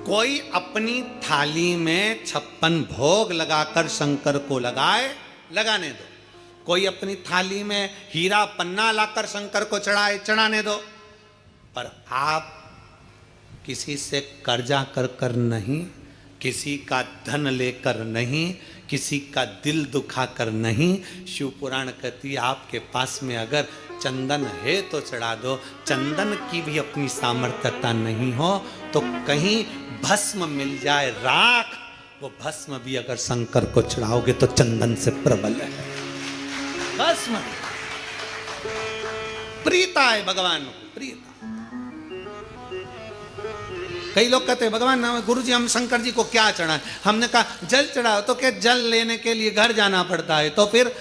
कोई अपनी थाली में 56 भोग लगाकर शंकर को लगाने दो। कोई अपनी थाली में हीरा पन्ना लाकर शंकर को चढ़ाने दो। पर आप किसी से कर्जा कर नहीं, किसी का धन लेकर नहीं, किसी का दिल दुखा कर नहीं। शिव पुराण कहती है आपके पास में अगर चंदन है तो चढ़ा दो। चंदन की भी अपनी सामर्थ्यता नहीं हो तो कहीं भस्म मिल जाए राख, वो भस्म भी अगर शंकर को चढ़ाओगे तो चंदन से प्रबल है। भस्म प्रीता है भगवान को, प्रीता। कई लोग कहते हैं भगवान गुरुजी हम शंकर जी को क्या चढ़ाएं? हमने कहा जल चढ़ाओ। तो क्या जल लेने के लिए घर जाना पड़ता है? तो फिर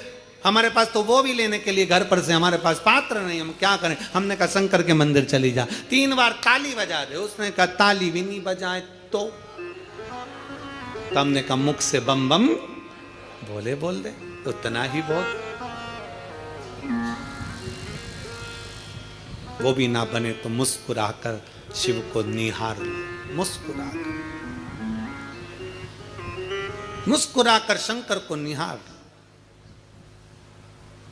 हमारे पास तो वो भी लेने के लिए घर पर से हमारे पास पात्र नहीं, हम क्या करें? हमने कहा शंकर के मंदिर चली जा, 3 बार ताली बजा दे। उसने कहा ताली भी नहीं बजाए तो हमने कहा मुख से बम बम बोल दे, उतना ही बहुत। वो भी ना बने तो मुस्कुराकर शिव को निहार लो। मुस्कुराकर शंकर को निहार।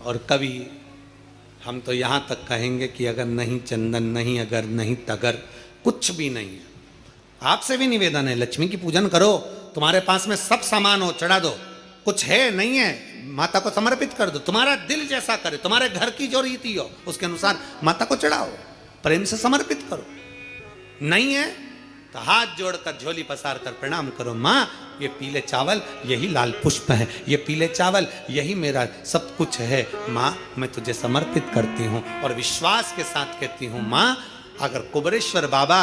और कभी हम तो यहां तक कहेंगे कि अगर नहीं चंदन नहीं, अगर नहीं तगर, कुछ भी नहीं है, आपसे भी निवेदन है लक्ष्मी की पूजन करो। तुम्हारे पास में सब सामान हो चढ़ा दो। कुछ है नहीं है माता को समर्पित कर दो। तुम्हारा दिल जैसा करे, तुम्हारे घर की जो रीति हो उसके अनुसार माता को चढ़ाओ, प्रेम से समर्पित करो। नहीं है तो हाथ जोड़कर झोली पसार कर प्रणाम करो। माँ ये पीले चावल यही लाल पुष्प है, ये पीले चावल यही मेरा सब कुछ है। माँ मैं तुझे समर्पित करती हूँ और विश्वास के साथ कहती हूँ माँ अगर कुबेरेश्वर बाबा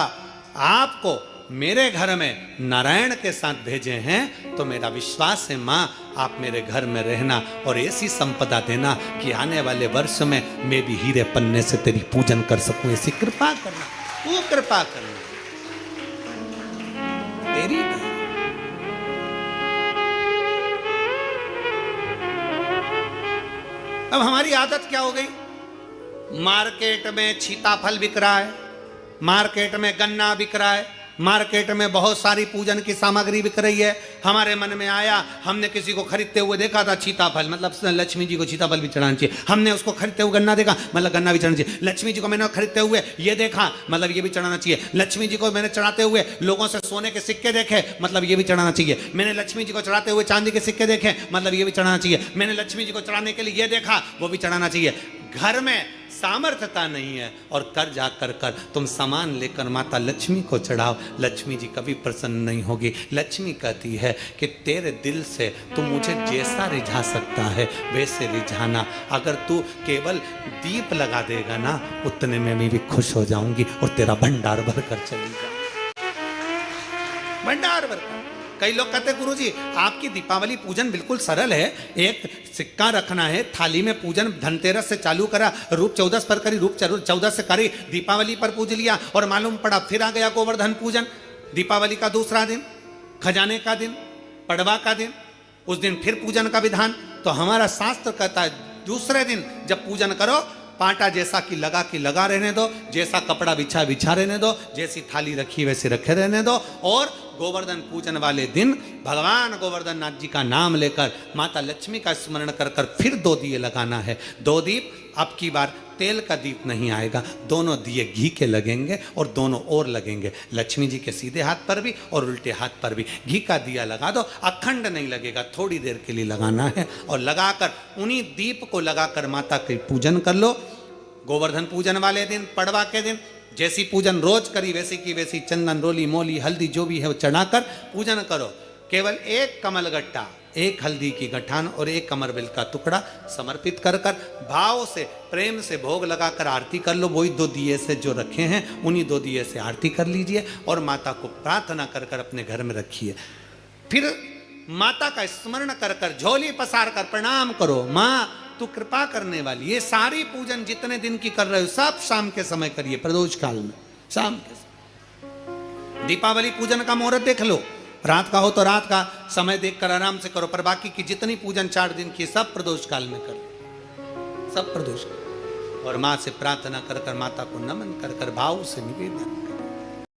आपको मेरे घर में नारायण के साथ भेजे हैं तो मेरा विश्वास है माँ आप मेरे घर में रहना और ऐसी संपदा देना कि आने वाले वर्ष में मैं भी हीरे पन्ने से तेरी पूजन कर सकूं। ऐसी कृपा करना, तू कृपा करना तेरी। अब हमारी आदत क्या हो गई? मार्केट में सीताफल बिक रहा है, मार्केट में गन्ना बिक रहा है, मार्केट में बहुत सारी पूजन की सामग्री बिक रही है। हमारे मन में आया, हमने किसी को खरीदते हुए देखा था सीताफल, मतलब लक्ष्मी जी को सीताफल भी चढ़ाना चाहिए। हमने उसको खरीदते हुए गन्ना देखा, मतलब गन्ना भी चढ़ाना चाहिए। लक्ष्मी जी को मैंने खरीदते हुए ये देखा, मतलब ये भी चढ़ाना चाहिए। लक्ष्मी जी को मैंने चढ़ाते हुए लोगों से सोने के सिक्के देखे, मतलब ये भी चढ़ाना चाहिए। मैंने लक्ष्मी जी को चढ़ाते हुए चांदी के सिक्के देखे, मतलब ये भी चढ़ाना चाहिए। मैंने लक्ष्मी जी को चढ़ाने के लिए ये देखा, वो भी चढ़ाना चाहिए। घर में सामर्थ्यता नहीं है और कर जा कर तुम सामान लेकर माता लक्ष्मी को चढ़ाओ, लक्ष्मी जी कभी प्रसन्न नहीं होगी। लक्ष्मी कहती है कि तेरे दिल से तू मुझे जैसा रिझा सकता है वैसे रिझाना। अगर तू केवल दीप लगा देगा ना उतने में मैं भी खुश हो जाऊंगी और तेरा भंडार भर कर चली जाऊंगी, भंडार भर कर। कई लोग कहते हैं गुरुजी आपकी दीपावली पूजन बिल्कुल सरल है, एक सिक्का रखना है थाली में, पूजन धनतेरस से चालू करा, रूप 14 पर करी, रूप 14 से करी, दीपावली पर पूज लिया और मालूम पड़ा फिर आ गया गोवर्धन पूजन। दीपावली का दूसरा दिन, खजाने का दिन, पड़वा का दिन, उस दिन फिर पूजन का विधान। तो हमारा शास्त्र कहता है दूसरे दिन जब पूजन करो पाटा जैसा कि लगा रहने दो, जैसा कपड़ा बिछा रहने दो, जैसी थाली रखी वैसे रखे रहने दो। और गोवर्धन पूजन वाले दिन भगवान गोवर्धन नाथ जी का नाम लेकर माता लक्ष्मी का स्मरण कर फिर 2 दिए लगाना है। 2 दीप, अब की बार तेल का दीप नहीं आएगा, दोनों दिए घी के लगेंगे और दोनों ओर लगेंगे, लक्ष्मी जी के सीधे हाथ पर भी और उल्टे हाथ पर भी। घी का दिया लगा दो, अखंड नहीं लगेगा, थोड़ी देर के लिए लगाना है और लगाकर उन्हीं दीप को लगाकर माता की पूजन कर लो। गोवर्धन पूजन वाले दिन, पड़वा के दिन जैसी पूजन रोज करी वैसी की वैसी चंदन रोली मोली हल्दी जो भी है वो चढ़ाकर पूजन करो। केवल एक कमल गट्टा, एक हल्दी की गठान और एक कमरबिल का टुकड़ा समर्पित कर भाव से प्रेम से भोग लगाकर आरती कर लो। वही 2 दिए से जो रखे हैं उन्हीं 2 दिए से आरती कर लीजिए और माता को प्रार्थना कर अपने घर में रखिए। फिर माता का स्मरण कर झोली पसार कर प्रणाम करो। माँ तू कृपा करने वाली, ये सारी पूजन जितने दिन की कर रहे हो सब शाम के समय करिए, प्रदोष काल में शाम के समय। दीपावली पूजन का मुहूर्त देख लो, रात का हो तो रात का समय देखकर आराम से करो, पर बाकी की जितनी पूजन 4 दिन की सब प्रदोष काल में करो, सब प्रदोष काल। और माँ से प्रार्थना कर माता को नमन कर भाव से निवेदन